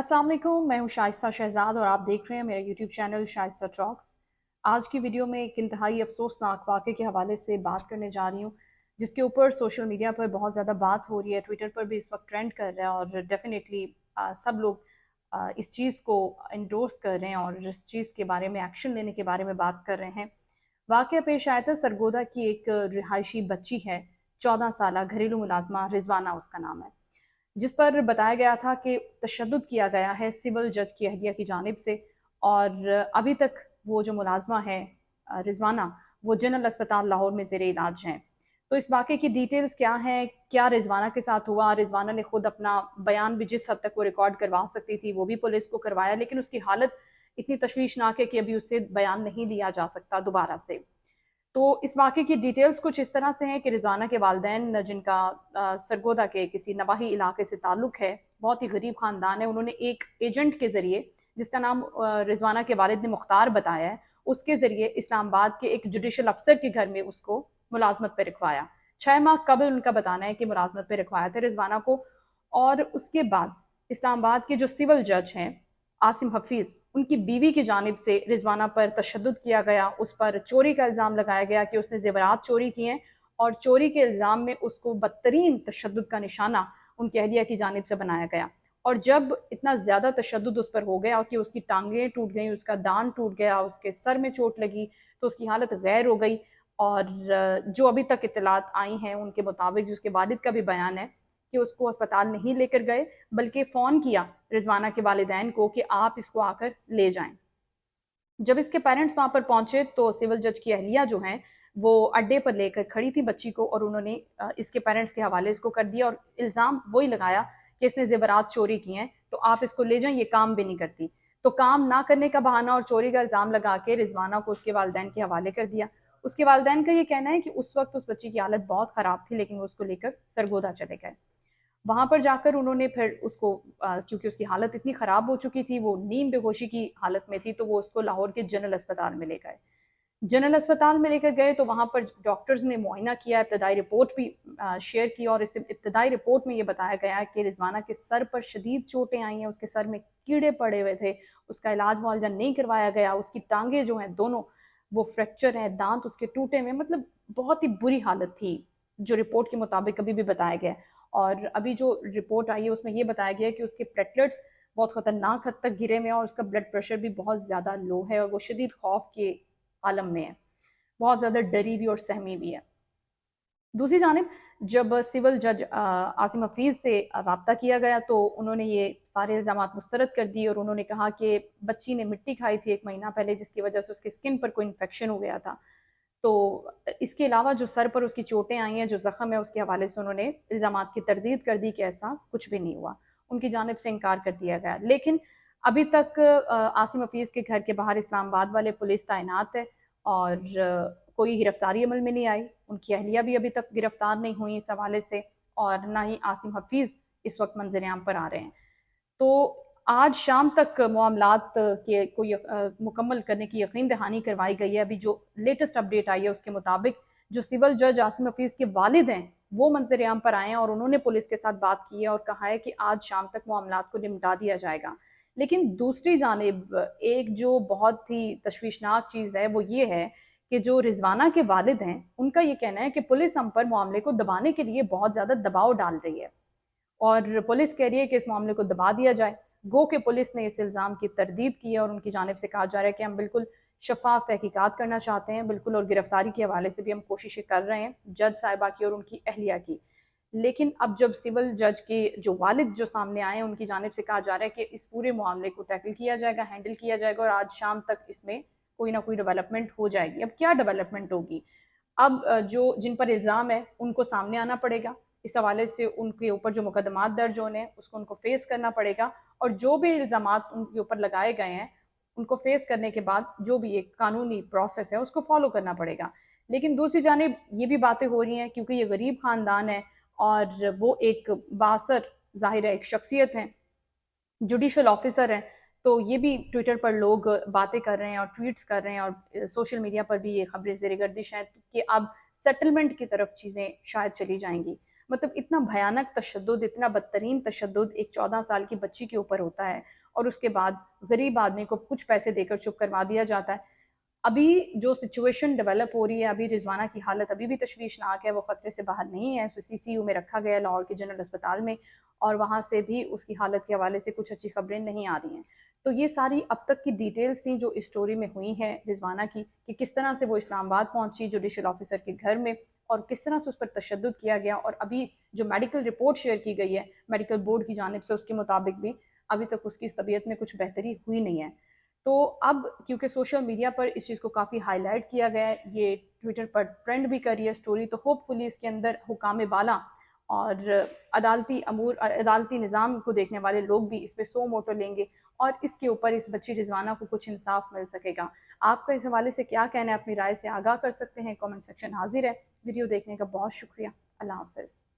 अस्सलाम वालेकुम, मैं हूँ शाइस्ता शहजाद और आप देख रहे हैं मेरा यूट्यूब चैनल शाइस्ता टॉक्स। आज की वीडियो में एक इंतहाई अफसोसनाक वाक़े के हवाले से बात करने जा रही हूँ, जिसके ऊपर सोशल मीडिया पर बहुत ज़्यादा बात हो रही है, ट्विटर पर भी इस वक्त ट्रेंड कर रहा है और डेफिनेटली सब लोग इस चीज़ को इंडोर्स कर रहे हैं और इस चीज़ के बारे में एक्शन लेने के बारे में बात कर रहे हैं। वाक़या पेश आया था सरगोदा की एक रिहायशी बच्ची है, 14 साला घरेलू मुलाजमा रिजवाना उसका नाम है, जिस पर बताया गया था कि तशद्दुद किया गया है सिविल जज की अहलिया की जानिब से। और अभी तक वो जो मुलाजमा है रिजवाना, वो जनरल अस्पताल लाहौर में ज़ेरे इलाज हैं। तो इस वाक़े की डिटेल्स क्या हैं, क्या रिजवाना के साथ हुआ, रिजवाना ने खुद अपना बयान भी जिस हद तक वो रिकॉर्ड करवा सकती थी वो भी पुलिस को करवाया, लेकिन उसकी हालत इतनी तशवीशनाक है कि अभी उससे बयान नहीं लिया जा सकता दोबारा से। तो इस वाक़े की डिटेल्स कुछ इस तरह से हैं कि रिज़वाना के वालिदैन, जिनका सरगोदा के किसी नवाही इलाके से ताल्लुक़ है, बहुत ही गरीब ख़ानदान है, उन्होंने एक एजेंट के ज़रिए, जिसका नाम रिज़वाना के वालिद ने मुख्तार बताया है, उसके ज़रिए इस्लामाबाद के एक जुडिशल अफसर के घर में उसको मुलाज़मत पे रखवाया। 6 माह कबल उनका बताना है कि मुलाज़मत पे रखवाया था रिज़वाना को। और उसके बाद इस्लामाबाद के जो सिविल जज हैं आसिम हफीज़, उनकी बीवी की जानिब से रिजवाना पर तशद्दुद किया गया, उस पर चोरी का इल्ज़ाम लगाया गया कि उसने ज़ेवरात चोरी किए हैं, और चोरी के इल्ज़ाम में उसको बदतरीन तशद्दुद का निशाना उनकी अहलिया की जानिब से बनाया गया। और जब इतना ज़्यादा तशद्दुद उस पर हो गया कि उसकी टांगें टूट गई, उसका दान टूट गया, उसके सर में चोट लगी, तो उसकी हालत गैर हो गई। और जो अभी तक इत्तलात आई हैं उनके मुताबिक, जिसके वालिद का भी बयान है कि उसको अस्पताल नहीं लेकर गए, बल्कि फ़ोन किया रिजवाना के वालिदैन को कि आप इसको आकर ले जाएं। जब इसके पेरेंट्स वहां पर पहुंचे तो सिविल जज की अहलिया जो हैं वो अड्डे पर लेकर खड़ी थी बच्ची को, और उन्होंने इसके पेरेंट्स के हवाले इसको कर दिया और इल्ज़ाम वही लगाया कि इसने ज़ेवरात चोरी किए हैं, तो आप इसको ले जाएं, ये काम भी नहीं करती। तो काम ना करने का बहाना और चोरी का इल्ज़ाम लगा के रिजवाना को उसके वालिदैन के हवाले कर दिया। उसके वालिदैन का ये कहना है कि उस वक्त उस बच्ची की हालत बहुत ख़राब थी, लेकिन वो उसको लेकर सरगोदा चले गए। वहां पर जाकर उन्होंने फिर उसको क्योंकि उसकी हालत इतनी ख़राब हो चुकी थी, वो नीम बेहोशी की हालत में थी, तो वो उसको लाहौर के जनरल अस्पताल में ले गए। जनरल अस्पताल में लेकर गए तो वहां पर डॉक्टर्स ने मुआयना किया, इब्तदाई रिपोर्ट भी शेयर की, और इस इब्तदाई रिपोर्ट में ये बताया गया है कि रिजवाना के सर पर शदीद चोटें आई हैं, उसके सर में कीड़े पड़े हुए थे, उसका इलाज मुआवजा नहीं करवाया गया, उसकी टांगे जो हैं दोनों वो फ्रैक्चर हैं, दांत उसके टूटे हुए, मतलब बहुत ही बुरी हालत थी जो रिपोर्ट के मुताबिक अभी भी बताया गया है। और अभी जो रिपोर्ट आई है उसमें ये बताया गया है कि उसके प्लेटलेट्स बहुत खतरनाक हद तक गिरे हुए हैं और उसका ब्लड प्रेशर भी बहुत ज़्यादा लो है और वो शदीद खौफ के आलम में है, बहुत ज़्यादा डरी भी और सहमी भी है। दूसरी जानिब जब सिविल जज आसिम हफीज़ से रब्ता किया गया तो उन्होंने ये सारे इल्ज़ामात मुस्तरद कर दिए और उन्होंने कहा कि बच्ची ने मिट्टी खाई थी 1 महीना पहले, जिसकी वजह से उसके स्किन पर कोई इन्फेक्शन हो गया था। तो इसके अलावा जो सर पर उसकी चोटें आई हैं, जो ज़ख्म है, उसके हवाले से उन्होंने इल्ज़ामात की तरदीद कर दी कि ऐसा कुछ भी नहीं हुआ। उनकी जानिब से इनकार कर दिया गया। लेकिन अभी तक आसिम हफीज़ के घर के बाहर इस्लामाबाद वाले पुलिस तैनात है और कोई गिरफ्तारी अमल में नहीं आई। उनकी अहलिया भी अभी तक गिरफ्तार नहीं हुई इस हवाले से, और ना ही आसिम हफीज़ इस वक्त मंजर-ए-आम पर आ रहे हैं। तो आज शाम तक मामलात के कोई मुकम्मल करने की यकीन दहानी करवाई गई है। अभी जो लेटेस्ट अपडेट आई है उसके मुताबिक जो सिविल जज आसिम हफीज़ के वालिद हैं वो मंजर-ए-आम पर आए हैं और उन्होंने पुलिस के साथ बात की है और कहा है कि आज शाम तक मामलात को निपटा दिया जाएगा। लेकिन दूसरी जानिब एक जो बहुत ही तशवीशनाक चीज़ है वो ये है कि जो रिजवाना के वालिद हैं उनका ये कहना है कि पुलिस हम पर मामले को दबाने के लिए बहुत ज़्यादा दबाव डाल रही है और पुलिस कह रही है कि इस मामले को दबा दिया जाए। गो के पुलिस ने इस इल्ज़ाम की तरदीद की है और उनकी जानिब से कहा जा रहा है कि हम बिल्कुल शफाफ तहकीकात करना चाहते हैं, बिल्कुल, और गिरफ्तारी के हवाले से भी हम कोशिशें कर रहे हैं जज साहिबा की और उनकी अहलिया की। लेकिन अब जब सिविल जज के जो वालिद जो सामने आए हैं उनकी जानिब से कहा जा रहा है कि इस पूरे मामले को टैकल किया जाएगा, हैंडल किया जाएगा और आज शाम तक इसमें कोई ना कोई डेवलपमेंट हो जाएगी। अब क्या डेवलपमेंट होगी? अब जो जिन पर इल्ज़ाम है उनको सामने आना पड़ेगा, इस हवाले से उनके ऊपर जो मुकदमात दर्ज होने हैं उसको उनको फेस करना पड़ेगा, और जो भी इल्ज़ामात उनके ऊपर लगाए गए हैं उनको फेस करने के बाद जो भी एक कानूनी प्रोसेस है उसको फॉलो करना पड़ेगा। लेकिन दूसरी जानिब ये भी बातें हो रही हैं क्योंकि ये गरीब खानदान है और वो एक बासर ज़ाहिर है एक शख्सियत है, जुडिशल ऑफिसर हैं, तो ये भी ट्विटर पर लोग बातें कर रहे हैं और ट्वीट्स कर रहे हैं और सोशल मीडिया पर भी ये खबरें ज़ेर गर्दिश हैं कि अब सेटलमेंट की तरफ चीज़ें शायद चली जाएंगी। مطلب اتنا بھیانک تشدد، اتنا بدترین تشدد ایک 14 سال کی بچی کے اوپر ہوتا ہے، اور اس کے بعد غریب آدمی کو کچھ پیسے دے کر چپ کروا دیا جاتا ہے۔ ابھی جو سچویشن ڈیولپ ہو رہی ہے، ابھی رضوانہ کی حالت ابھی بھی تشویشناک ہے، وہ خطرے سے باہر نہیں ہے، اسے CCU میں رکھا گیا ہے لاہور کے جنرل اسپتال میں، اور وہاں سے بھی اس کی حالت کے حوالے سے کچھ اچھی خبریں نہیں آ رہی ہیں۔ تو یہ ساری اب تک کی ڈیٹیلز تھیں جو اس سٹوری میں ہوئی ہیں رضوانہ کی، کہ کس طرح سے وہ اسلام آباد پہنچی جوڈیشل آفیسر کے گھر میں، اور کس طرح سے اس پر تشدد کیا گیا، اور ابھی جو میڈیکل رپورٹ شیئر کی گئی ہے میڈیکل بورڈ کی جانب سے، اس کے مطابق بھی ابھی تک اس کی طبیعت میں کچھ بہتری ہوئی نہیں ہے۔ تو اب کیونکہ سوشل میڈیا پر اس چیز کو کافی ہائی لائٹ کیا گیا ہے، یہ ٹویٹر پر ٹرینڈ بھی کر رہی ہے سٹوری، تو ہوپ فلی اس کے اندر حکام بالا اور عدالتی امور، عدالتی نظام کو دیکھنے والے لوگ بھی اس پہ سو موٹو لیں گے، اور اس کے اوپر اس بچی رضوانہ کو کچھ انصاف مل سکے گا۔ آپ کا اس حوالے سے کیا کہنا ہے؟ اپنی رائے سے آگاہ کر سکتے ہیں، کامنٹ سیکشن حاضر ہے۔ ویڈیو دیکھنے کا بہت شکریہ۔ اللہ حافظ۔